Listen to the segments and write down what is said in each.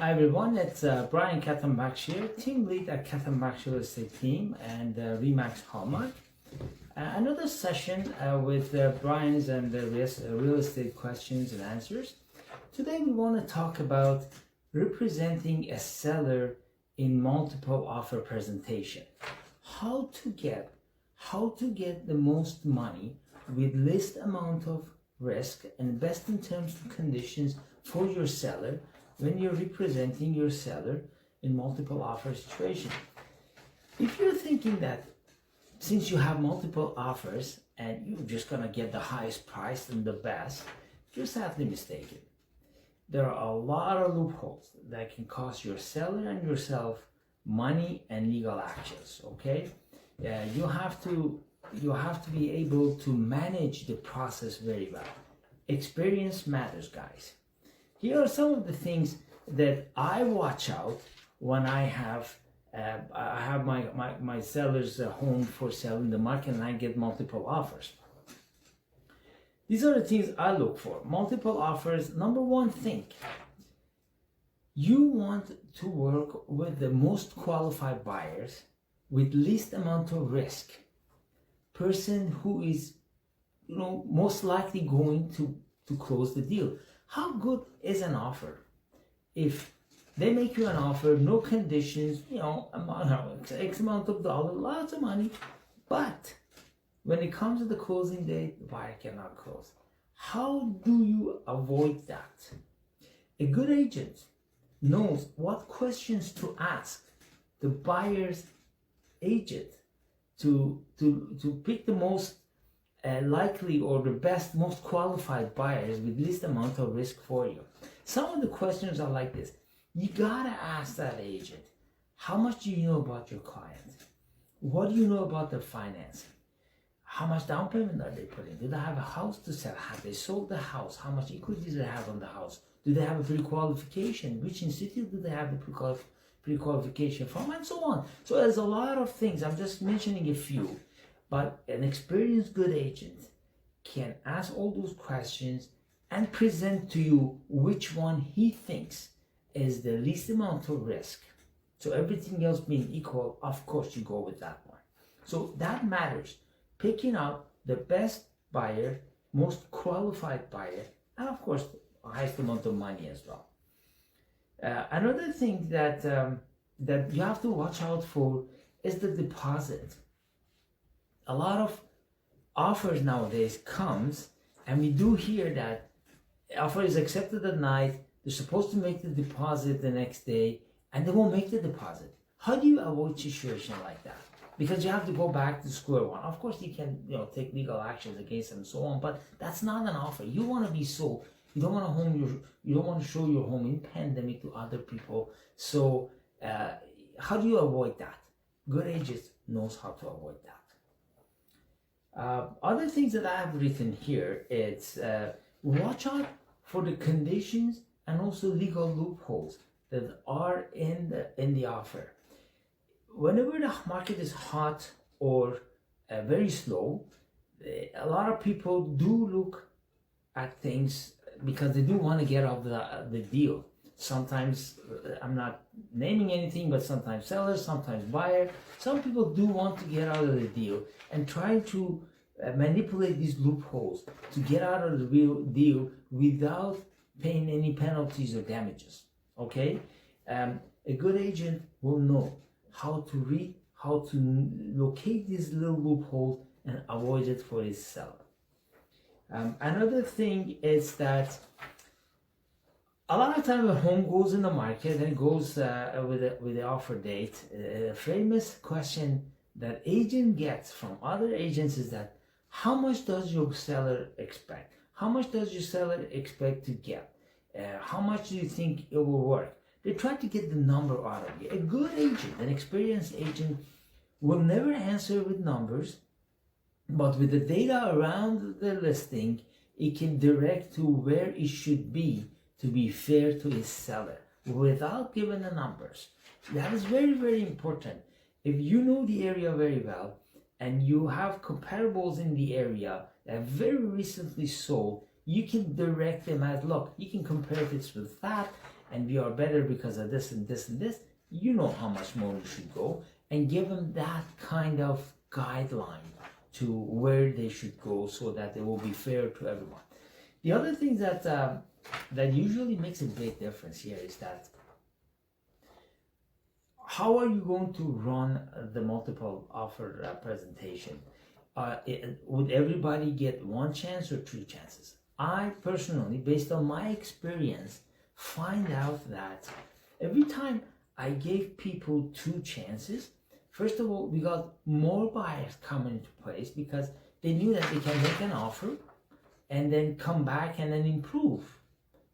Hi everyone, it's Brian Khatambakhsh here, team lead at Katambakhsh Real Estate Team and Remax Hallmark. Another session with Brian's and the real estate questions and answers. Today we want to talk about representing a seller in multiple offer presentation. How to get the most money with least amount of risk and best in terms and conditions for your seller when you're representing your seller in multiple offer situation. If you're thinking that since you have multiple offers and you're just gonna get the highest price and the best, you're sadly mistaken. There are a lot of loopholes that can cost your seller and yourself money and legal actions. Okay, you have to be able to manage the process very well. Experience matters, guys. Here are some of the things that I watch out when I have my seller's home for sale in the market and I get multiple offers. These are the things I look for. Multiple offers. Number one thing, you want to work with the most qualified buyers with least amount of risk. Person who is, most likely going to close the deal. How good is an offer? If they make you an offer, no conditions, X amount of dollars, lots of money, but when it comes to the closing date, the buyer cannot close. How do you avoid that? A good agent knows what questions to ask the buyer's agent to pick the most likely or the best, most qualified buyers with least amount of risk for you. Some of the questions are like this. You gotta ask that agent, how much do you know about your client? What do you know about their financing? How much down payment are they putting? Do they have a house to sell? Have they sold the house? How much equity do they have on the house? Do they have a pre-qualification? Which institute do they have the pre-qualification from? And so on. So there's a lot of things. I'm just mentioning a few. But an experienced good agent can ask all those questions and present to you which one he thinks is the least amount of risk. So everything else being equal, of course you go with that one. So that matters. Picking out the best buyer, most qualified buyer, and of course the highest amount of money as well. Another thing that you have to watch out for is the deposit. A lot of offers nowadays comes, and we do hear that offer is accepted at night, they're supposed to make the deposit the next day, and they won't make the deposit. How do you avoid situation like that? Because you have to go back to square one. Of course you can take legal actions against them and so on, but that's not an offer. You want to be sold. You don't want to show your home in pandemic to other people. So how do you avoid that? Good agents knows how to avoid that. Other things that I have written here is watch out for the conditions and also legal loopholes that are in the offer. Whenever the market is hot or very slow, a lot of people do look at things because they do want to get out of the deal. Sometimes, I'm not naming anything, but sometimes sellers, sometimes buyer. Some people do want to get out of the deal and try to manipulate these loopholes to get out of the real deal without paying any penalties or damages. Okay, a good agent will know how to locate these little loopholes and avoid it for his seller. Another thing is that a lot of time a home goes in the market and it goes with the offer date. A famous question that agent gets from other agents is that, how much does your seller expect? How much does your seller expect to get? How much do you think it will work? They try to get the number out of you. A good agent, an experienced agent, will never answer with numbers, but with the data around the listing, it can direct to where it should be to be fair to his seller without giving the numbers. That is very, very important. If you know the area very well and you have comparables in the area that very recently sold, you can direct them as, look, you can compare if it's with that, and we are better because of this and this and this, you know how much more you should go, and give them that kind of guideline to where they should go so that it will be fair to everyone. The other thing that that usually makes a big difference here is that how are you going to run the multiple offer presentation? Would everybody get one chance or two chances? I personally, based on my experience, find out that every time I gave people two chances, first of all, we got more buyers coming into place because they knew that they can make an offer and then come back and then improve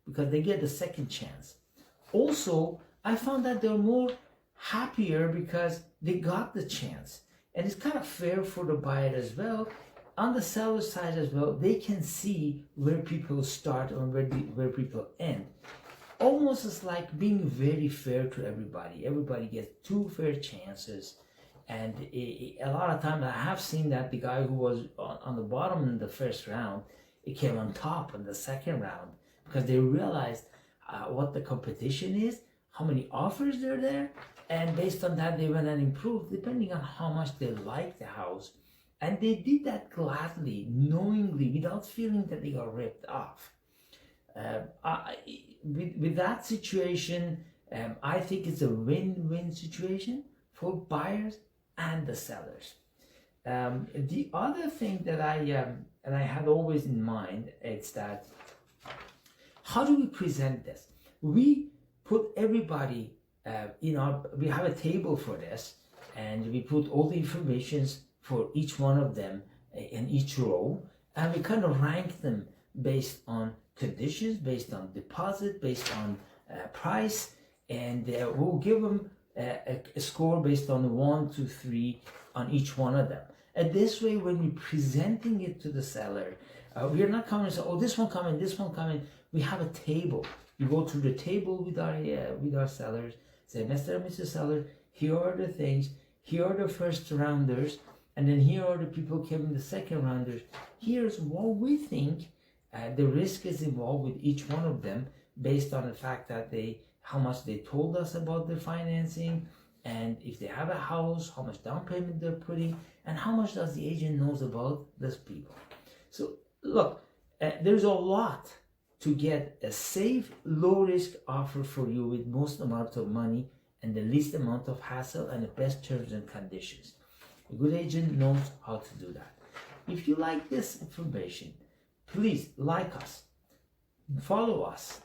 because they get the second chance. Also, I found that they're more happier because they got the chance. And it's kind of fair for the buyer as well. On the seller side as well, they can see where people start and where people end. Almost it's like being very fair to everybody. Everybody gets two fair chances. And a lot of times I have seen that the guy who was on the bottom in the first round, it came on top in the second round because they realized what the competition is, how many offers are there, and based on that they went and improved depending on how much they liked the house. And they did that gladly, knowingly, without feeling that they got ripped off. With that situation, I think it's a win-win situation for buyers and the sellers. The other thing that I had always in mind is that how do we present this? We put everybody we have a table for this, and we put all the information for each one of them in each row, and we kind of rank them based on conditions, based on deposit, based on price, and we'll give them a score based on 1, 2, 3 on each one of them. And this way, when we're presenting it to the seller, we are not coming and say, oh, this one coming, this one coming. We have a table. We go through the table with our sellers, say, Mr. and Mrs. Seller, here are the things, here are the first rounders, and then here are the people came in the second rounders. Here's what we think the risk is involved with each one of them based on the fact that how much they told us about their financing, and if they have a house, how much down payment they're putting, and how much does the agent knows about those people. So look, there's a lot to get a safe, low-risk offer for you with most amount of money and the least amount of hassle and the best terms and conditions. A good agent knows how to do that. If you like this information, please like us, follow us.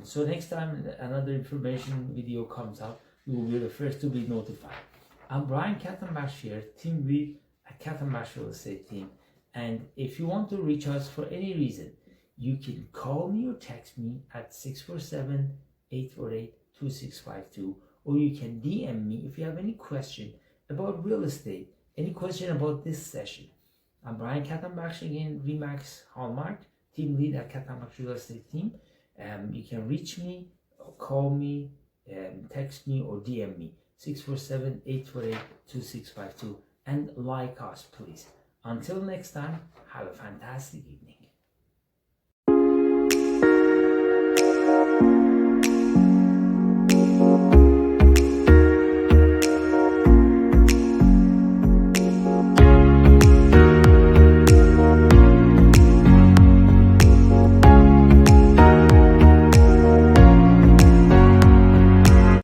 So next time another information video comes out, you will be the first to be notified. I'm Brian Katambakhsh here, team lead at Katambakhsh Real Estate Team. And if you want to reach us for any reason, you can call me or text me at 647-848-2652, or you can DM me if you have any question about real estate, any question about this session. I'm Brian Katambakhsh again, Remax Hallmark, team lead at Katambakhsh Real Estate Team. You can reach me, or call me, text me, or DM me, 647-848-2652, and like us, please. Until next time, have a fantastic evening.